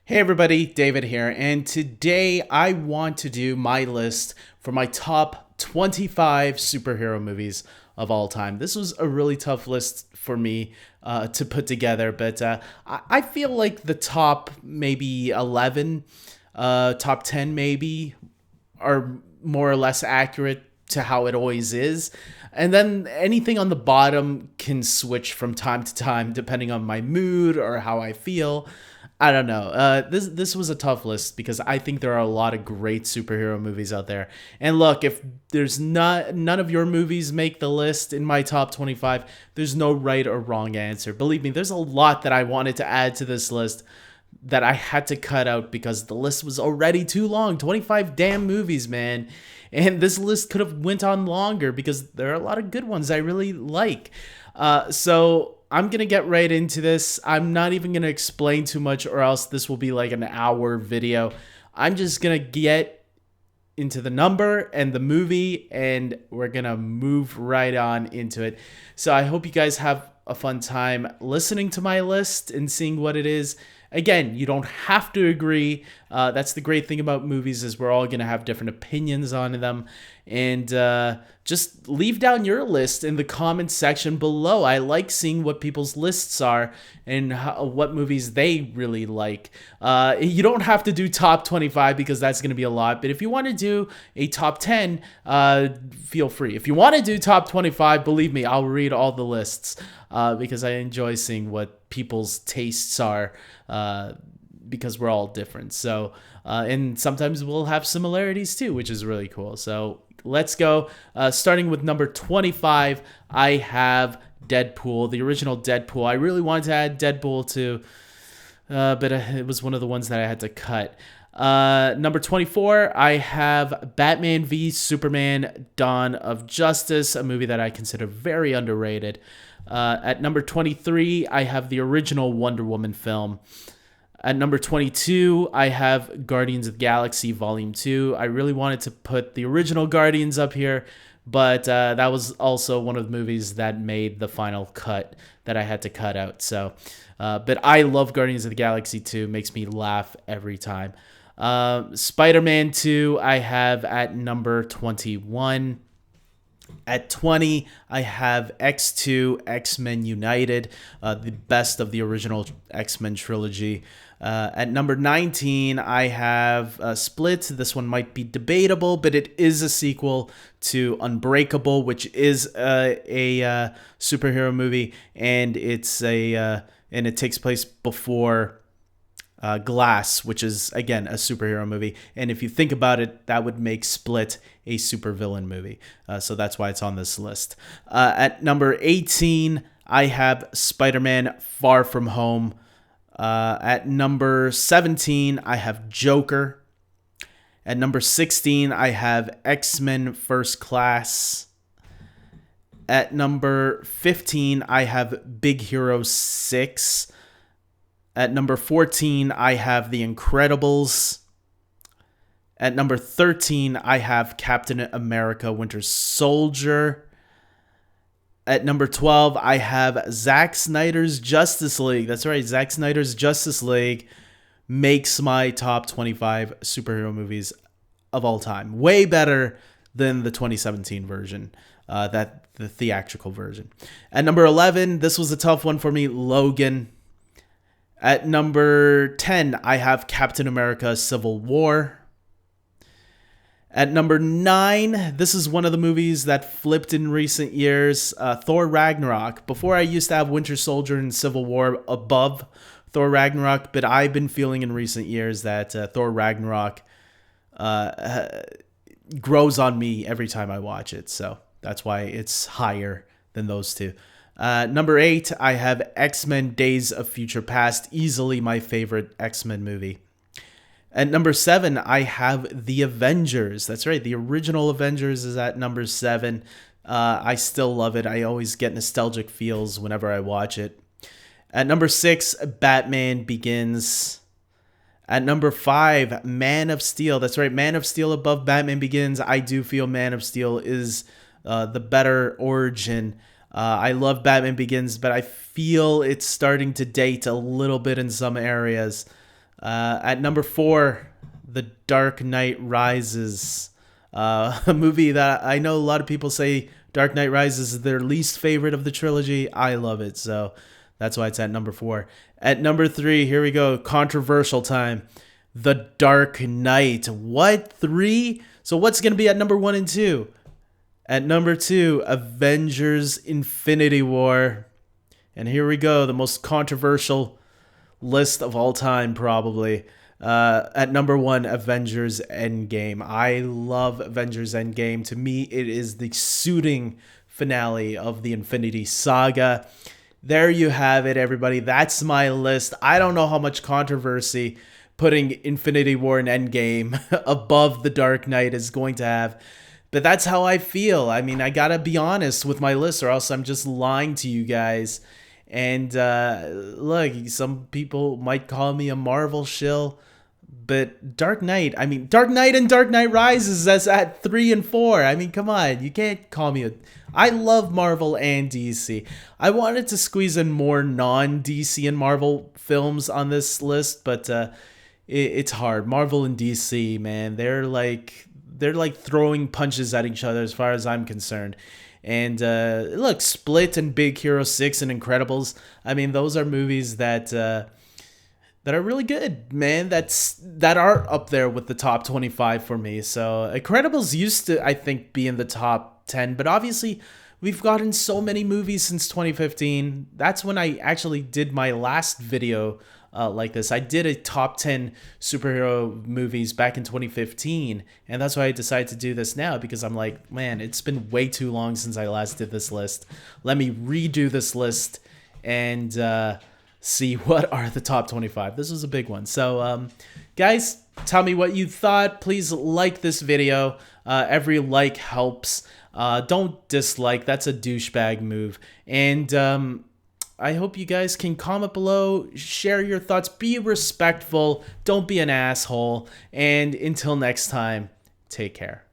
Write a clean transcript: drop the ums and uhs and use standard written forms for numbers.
Hey everybody, David here, and today I want to do my list for my top 25 superhero movies of all time. This was a really tough list for me to put together, but I feel like the top maybe 11, top 10 maybe, are more or less accurate to how it always is. And then anything on the bottom can switch from time to time depending on my mood or how I feel. I don't know. This was a tough list because I think there are a lot of great superhero movies out there. And look, if there's not none of your movies make the list in my top 25, there's no right or wrong answer. Believe me, there's a lot that I wanted to add to this list that I had to cut out because the list was already too long. 25 damn movies, man. And this list could have went on longer because there are a lot of good ones I really like. So I'm going to get right into this. I'm not even going to explain too much or else this will be like an hour video. I'm just going to get into the number and the movie and we're going to move right on into it. So I hope you guys have a fun time listening to my list and seeing what it is. Again, you don't have to agree. That's the great thing about movies is we're all going to have different opinions on them. And just leave down your list in the comment section below. I like seeing what people's lists are and what movies they really like. You don't have to do top 25 because that's going to be a lot. But if you want to do a top 10, feel free. If you want to do top 25, believe me, I'll read all the lists because I enjoy seeing what people's tastes are because we're all different. So, and sometimes we'll have similarities too, which is really cool. So let's go. Starting with number 25, I have Deadpool, the original Deadpool. I really wanted to add Deadpool too, but it was one of the ones that I had to cut. Number 24, I have Batman v Superman: Dawn of Justice, a movie that I consider very underrated. At number 23, I have the original Wonder Woman film. At number 22, I have Guardians of the Galaxy Volume 2. I really wanted to put the original Guardians up here, but that was also one of the movies that made the final cut that I had to cut out. So, but I love Guardians of the Galaxy 2. Makes me laugh every time. Spider-Man 2, I have at number 21. At 20, I have X2, X-Men United, the best of the original X-Men trilogy. At number 19, I have Split. This one might be debatable, but it is a sequel to Unbreakable, which is a superhero movie, and and it takes place before Glass, which is, again, a superhero movie. And if you think about it, that would make Split a supervillain movie. So that's why it's on this list. At number 18, I have Spider-Man Far From Home. At number 17, I have Joker. At number 16, I have X-Men First Class. At number 15, I have Big Hero 6. At number 14, I have The Incredibles. At number 13, I have Captain America Winter Soldier. At number 12, I have Zack Snyder's Justice League. That's right, Zack Snyder's Justice League makes my top 25 superhero movies of all time. Way better than the 2017 version, the theatrical version. At number 11, this was a tough one for me, Logan. At number 10, I have Captain America Civil War. At number 9, this is one of the movies that flipped in recent years, Thor Ragnarok. Before, I used to have Winter Soldier and Civil War above Thor Ragnarok, but I've been feeling in recent years that Thor Ragnarok grows on me every time I watch it. So that's why it's higher than those two. Number 8, I have X-Men Days of Future Past, easily my favorite X-Men movie. At number 7, I have The Avengers. That's right, the original Avengers is at number 7. I still love it. I always get nostalgic feels whenever I watch it. At number 6, Batman Begins. At number 5, Man of Steel. That's right, Man of Steel above Batman Begins. I do feel Man of Steel is the better origin. I love Batman Begins, but I feel it's starting to date a little bit in some areas. At number 4, The Dark Knight Rises. A movie that I know a lot of people say Dark Knight Rises is their least favorite of the trilogy. I love it, so that's why it's at number 4. At number 3, here we go, controversial time. The Dark Knight. What? 3? So what's going to be at number 1 and 2? At number 2, Avengers Infinity War. And here we go, the most controversial list of all time, probably. At number 1, Avengers Endgame. I love Avengers Endgame. To me, it is the suiting finale of the Infinity Saga. There you have it, everybody. That's my list. I don't know how much controversy putting Infinity War and Endgame above The Dark Knight is going to have. But that's how I feel. I mean, I gotta be honest with my list or else I'm just lying to you guys. And look, some people might call me a Marvel shill, but Dark Knight, I mean, Dark Knight and Dark Knight Rises is at 3 and 4. I mean, come on, you can't call me a... I love Marvel and DC. I wanted to squeeze in more non-DC and Marvel films on this list, but it's hard. Marvel and DC, man, they're like throwing punches at each other as far as I'm concerned. And look, Split and Big Hero 6 and Incredibles, I mean, those are movies that are really good, man. That are up there with the top 25 for me. So Incredibles used to, I think, be in the top 10, but obviously we've gotten so many movies since 2015. That's when I actually did my last video like this. I did a top 10 superhero movies back in 2015, and that's why I decided to do this now, because I'm like, man, it's been way too long since I last did this list. Let me redo this list and see what are the top 25. This was a big one. So guys, tell me what you thought. Please like this video. Every like helps. Don't dislike. That's a douchebag move. And I hope you guys can comment below, share your thoughts, be respectful, don't be an asshole, and until next time, take care.